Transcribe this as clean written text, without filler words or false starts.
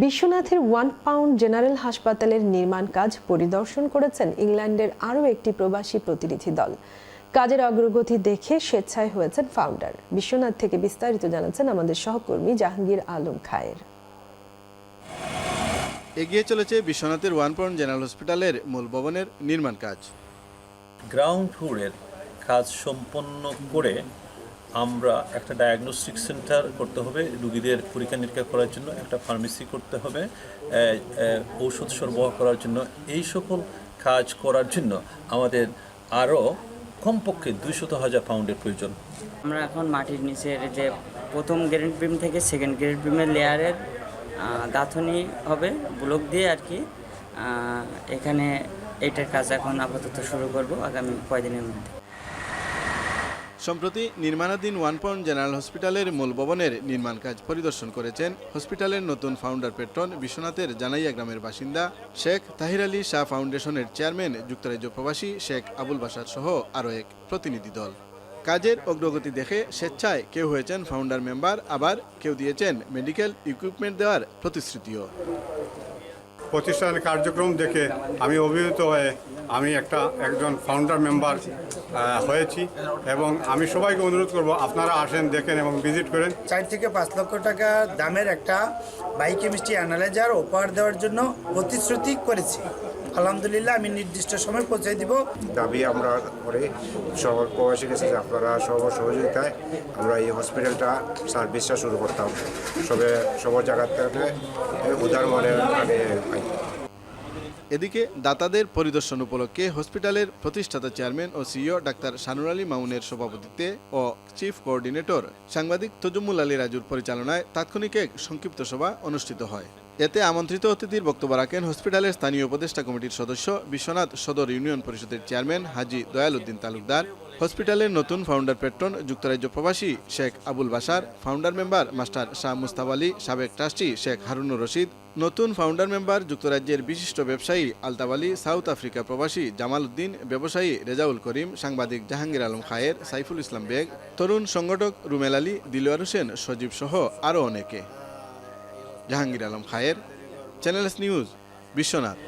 বিশ্বনাথের 1 pound general হাসপাতালের নির্মাণ কাজ পরিদর্শন করেছেন ইংল্যান্ডের আরও একটি প্রবাসী প্রতিনিধি দল। কাজের অগ্রগতি দেখে স্বেচ্ছায় হয়েছেন ফাউন্ডার। বিশ্বনাথ থেকে বিস্তারিত জানাচ্ছেন আমাদের সহকর্মী জাহাঙ্গীর আলম খায়ের। এগিয়ে চলেছে বিশ্বনাথের 1 পাউন্ড জেনারেল হসপিটালের মূল ভবনের নির্মাণ কাজ। গ্রাউন্ড ফ্লোরের কাজ সম্পন্ন করে আমরা একটা ডায়াগনস্টিক সেন্টার করতে হবে, রোগীদের পরীক্ষা নিরীক্ষা করার জন্য একটা ফার্মেসি করতে হবে, ঔষধ সরবরাহ করার জন্য। এই সকল কাজ করার জন্য আমাদের আরও কমপক্ষে 200,000 পাউন্ডের প্রয়োজন। আমরা এখন মাটির নিচের যে প্রথম গ্রেড বিম থেকে সেকেন্ড গ্রেড বিমের লেয়ারের গাঁথনি হবে ব্লক দিয়ে আর কি। এখানে এইটার কাজ এখন আপাতত শুরু করব আগামী কয়েকদিনের মধ্যে। সম্প্রতি নির্মাণাধীন 1 পাউন্ড জেনারেল হসপিটালের মূল ভবনের নির্মাণ কাজ পরিদর্শন করেছেন হসপিটালের নতুন ফাউন্ডার পেট্রন বিশ্বনাথের জানাইয়া গ্রামের বাসিন্দা শেখ তাহির আলী শাহ ফাউন্ডেশনের চেয়ারম্যান যুক্তরাজ্য প্রবাসী শেখ আবুল বাশার সহ আরও এক প্রতিনিধি দল। কাজের অগ্রগতি দেখে স্বেচ্ছায় কেউ হয়েছেন ফাউন্ডার মেম্বার, আবার কেউ দিয়েছেন মেডিকেল ইকুইপমেন্ট দেওয়ার প্রতিশ্রুতিও। প্রতিষ্ঠানের কার্যক্রম দেখে আমি অভিভূত হয়ে আমি একজন ফাউন্ডার মেম্বার হয়েছি এবং আমি সবাইকে অনুরোধ করব আপনারা আসেন, দেখেন এবং ভিজিট করেন। 4 থেকে 5 লক্ষ টাকা দামের একটা বায়োকেমিস্ট্রি অ্যানালাইজার উপহার দেওয়ার জন্য প্রতিশ্রুতি করেছি। আলহামদুলিল্লাহ আমি নির্দিষ্ট সময় পৌঁছে দিব। দাবি আমরা করে সবার প্রবাসী গেছে যে আপনারা সবার সহযোগিতায় আমরা এই হসপিটালটা সার্ভিসটা শুরু করতাম। সবার জায়গা থেকে উদার মনে আগে পাই। এদিকে দাতাদের পরিদর্শন উপলক্ষে হসপিটালের প্রতিষ্ঠাতা চেয়ারম্যান ও সিইও ডাক্তার শানুর আলী মামুনের সভাপতিত্বে ও চিফ কোঅর্ডিনেটর সাংবাদিক তজুমুল আলী রাজুর পরিচালনায় তাৎক্ষণিক এক সংক্ষিপ্ত সভা অনুষ্ঠিত হয়। এতে আমন্ত্রিত অতিথির বক্তব্য রাখেন হসপিটালের স্থানীয় উপদেষ্টা কমিটির সদস্য বিশ্বনাথ সদর ইউনিয়ন পরিষদের চেয়ারম্যান হাজি দয়াল উদ্দিন তালুকদার, হসপিটালের নতুন ফাউন্ডার পেট্রন যুক্তরাজ্য প্রবাসী Sheikh Abul Bashar, founder member master Shah Mustaf Ali, সাবেক ট্রাস্টি শেখ হারুনুর রশিদ, নতুন ফাউন্ডার মেম্বার যুক্তরাজ্যের বিশিষ্ট ব্যবসায়ী আলতাব আলী, সাউথ আফ্রিকা প্রবাসী জামাল উদ্দিন, ব্যবসায়ী রেজাউল করিম, সাংবাদিক জাহাঙ্গীর আলম খায়ের, সাইফুল ইসলাম বেগ, তরুণ সংগঠক রুমেল আলী, দিলওয়ার হোসেন সজীব সহ আরও অনেকে। জাহাঙ্গীর আলম খায়ের, চ্যানেলস নিউজ, বিশ্বনাথ।